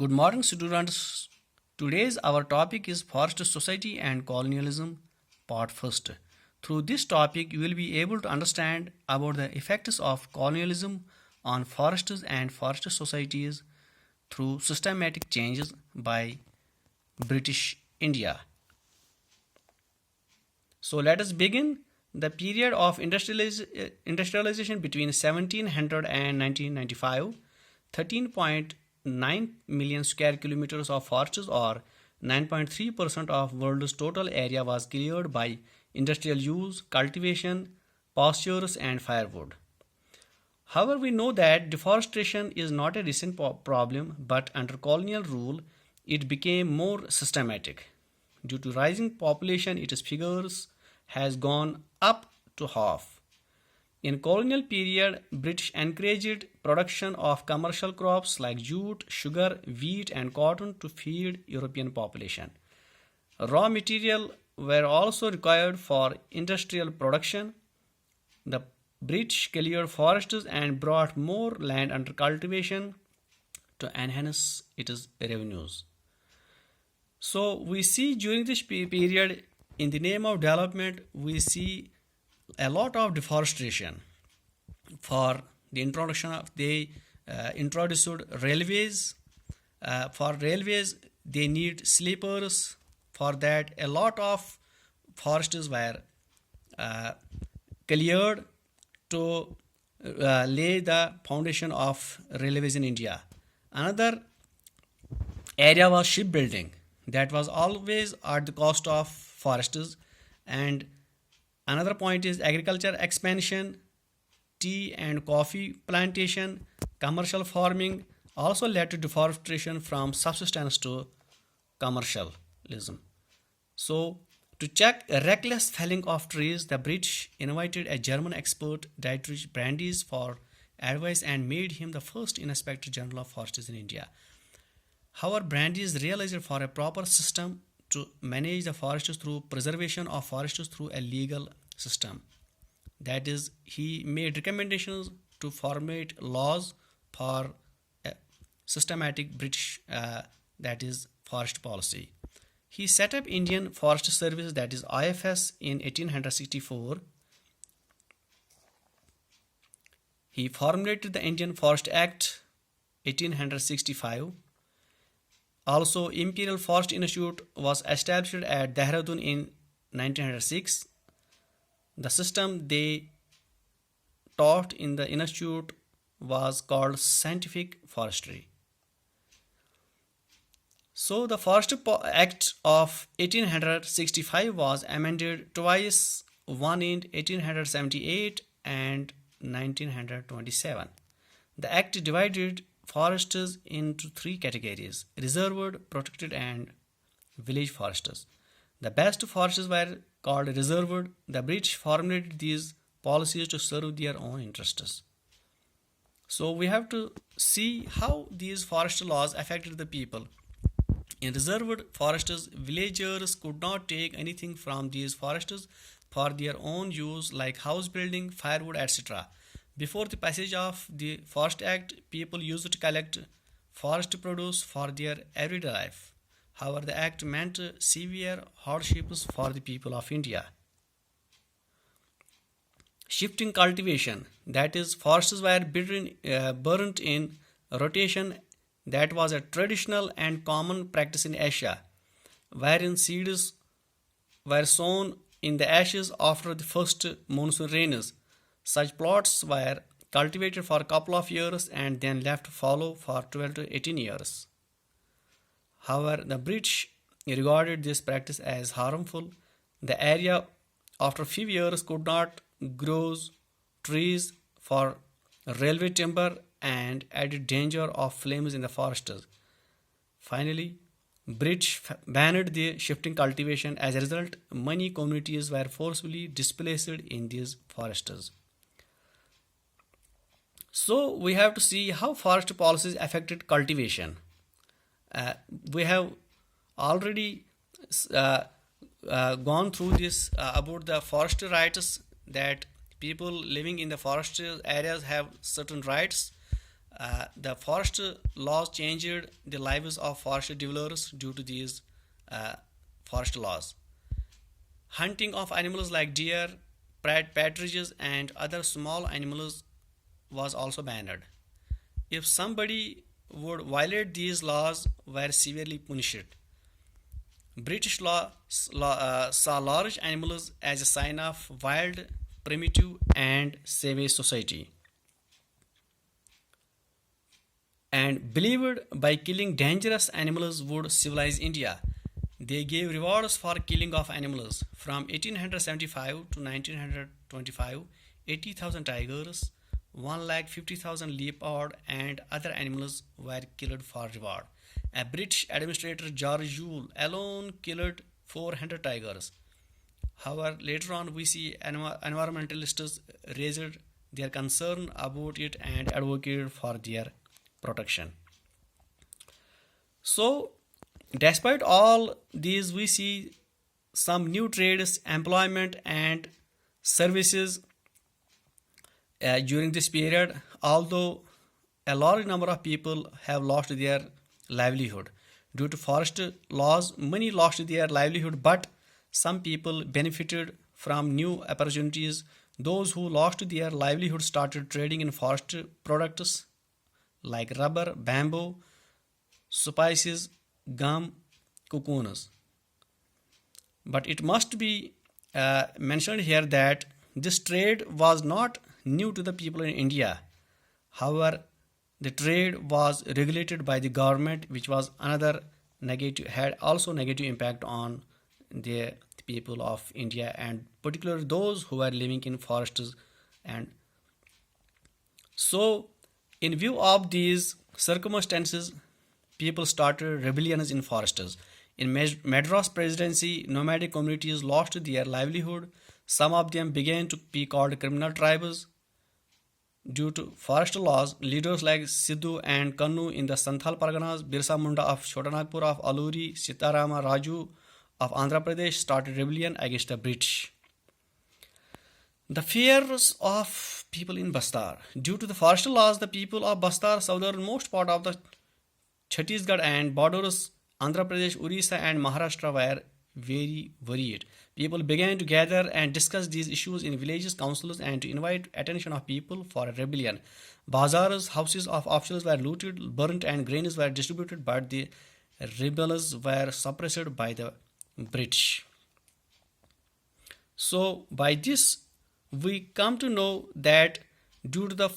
Good morning, students. Today's our topic is Forest Society and Colonialism, Part First. Through this topic, you will be able to understand about the effects of colonialism on forests and forest societies through systematic changes by British India. So let us begin. The period of industrialization between 1700 and 1995, 13.9 million square kilometers of forests or 9.3% of world's total area was cleared by industrial use, cultivation, pastures and firewood. However, we know that deforestation is not a recent problem, but under colonial rule, it became more systematic. Due to rising population, its figures has gone up to half. In colonial period, British encouraged production of commercial crops like jute, sugar, wheat and cotton to feed European population. Raw material were also required for industrial production. The British cleared forests and brought more land under cultivation to enhance its revenues. So we see during this period, in the name of development, we see a lot of deforestation. For the introduction of they introduced railways. For railways, they need sleepers. For that, a lot of forests were uh, cleared to lay the foundation of railways in India. Another area was shipbuilding that was always at the cost of forests. And another point is agriculture expansion, tea and coffee plantation, commercial farming also led to deforestation from subsistence to commercialism. So, to check a reckless felling of trees, the British invited a German expert, Dietrich Brandes, for advice and made him the first Inspector General of Forests in India. However, Brandes realized for a proper system to manage the forests through preservation of forests through a legal system. That is, he made recommendations to formulate laws for a systematic British, that is, forest policy. He set up Indian Forest Service, that is IFS, in 1864. He formulated the Indian Forest Act 1865. Also, Imperial Forest Institute was established at Dehradun in 1906. The system they taught in the institute was called scientific forestry. So, the Forest Act of 1865 was amended twice, one in 1878 and 1927. The Act divided forests into three categories: reserved, protected, and village forests. The best forests were called reserved. The British formulated these policies to serve their own interests. So we have to see how these forest laws affected the people. In reserved forests, villagers could not take anything from these forests for their own use, like house building, firewood, etc. Before the passage of the Forest Act, people used to collect forest produce for their everyday life. However, the act meant severe hardships for the people of India. Shifting cultivation, that is, forests were burnt in rotation. That was a traditional and common practice in Asia, wherein seeds were sown in the ashes after the first monsoon rains. Such plots were cultivated for a couple of years and then left to fallow for 12 to 18 years. However, the British regarded this practice as harmful. The area after a few years could not grow trees for railway timber and added danger of flames in the forests. Finally, British banned the shifting cultivation. As a result, many communities were forcibly displaced in these forests. So we have to see how forest policies affected cultivation. We have already uh, gone through this about the forest rights, that people living in the forest areas have certain rights. The forest laws changed the lives of forest dwellers due to these uh, forest laws. Hunting of animals like deer, partridges, and other small animals was also banned. If somebody would violate these laws, were severely punished. British saw large animals as a sign of wild, primitive, and savage society, and believed by killing dangerous animals would civilize India. They gave rewards for killing of animals. From 1875 to 1925, 80,000 tigers, 1,50,000 leopard, and other animals were killed for reward. A British administrator, George Yule, alone killed 400 tigers. However, later on we see environmentalists raised their concern about it and advocated for their protection. So, despite all these, we see some new trades, employment, and services during this period, although a large number of people have lost their livelihood. Due to forest laws, many lost their livelihood, but some people benefited from new opportunities. Those who lost their livelihood started trading in forest products like rubber, bamboo, spices, gum, cocoons. But it must be mentioned here that this trade was not new to the people in India. However, the trade was regulated by the government, which was another negative, had also negative impact on the people of India, and particularly those who were living in forests. And so, in view of these circumstances, people started rebellions in forests. In Madras Presidency, nomadic communities lost their livelihood. Some of them began to be called criminal tribes. Due to forest laws, leaders like Sidhu and Kannu in the Santhal Parganas, Birsa Munda of Chotanagpur of Aluri, Sitarama Raju of Andhra Pradesh started rebellion against the British. The fears of people in Bastar. Due to the forest laws, the people of Bastar, southernmost part of the Chhattisgarh and borders Andhra Pradesh, Orissa, and Maharashtra were very worried. People began to gather and discuss these issues in villages, councils, and to invite attention of people for a rebellion. Bazaars, houses of officials were looted, burnt, and grains were distributed, but the rebels were suppressed by the British. So, by this, we come to know that due to the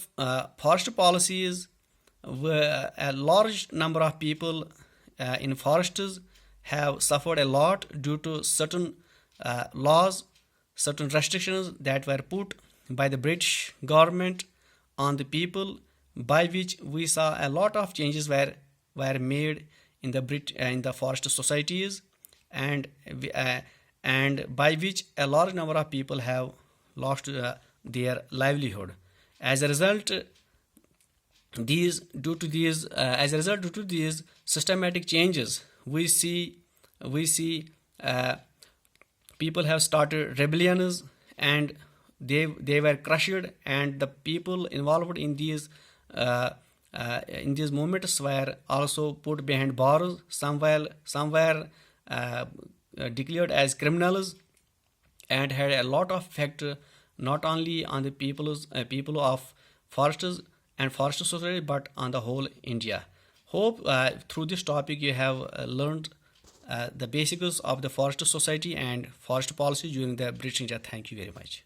forest policies, a large number of people in forests have suffered a lot due to certain laws, certain restrictions that were put by the British government on the people, by which we saw a lot of changes were made in the forest societies, and by which a large number of people have lost their livelihood. As a result, due to these systematic changes, we see people have started rebellions, and they were crushed, and the people involved in these movements were also put behind bars. Some were declared as criminals, and had a lot of effect not only on the people of forests and forest society, but on the whole India. Hope through this topic you have learned the basics of the forest society and forest policy during the British India. Thank you very much.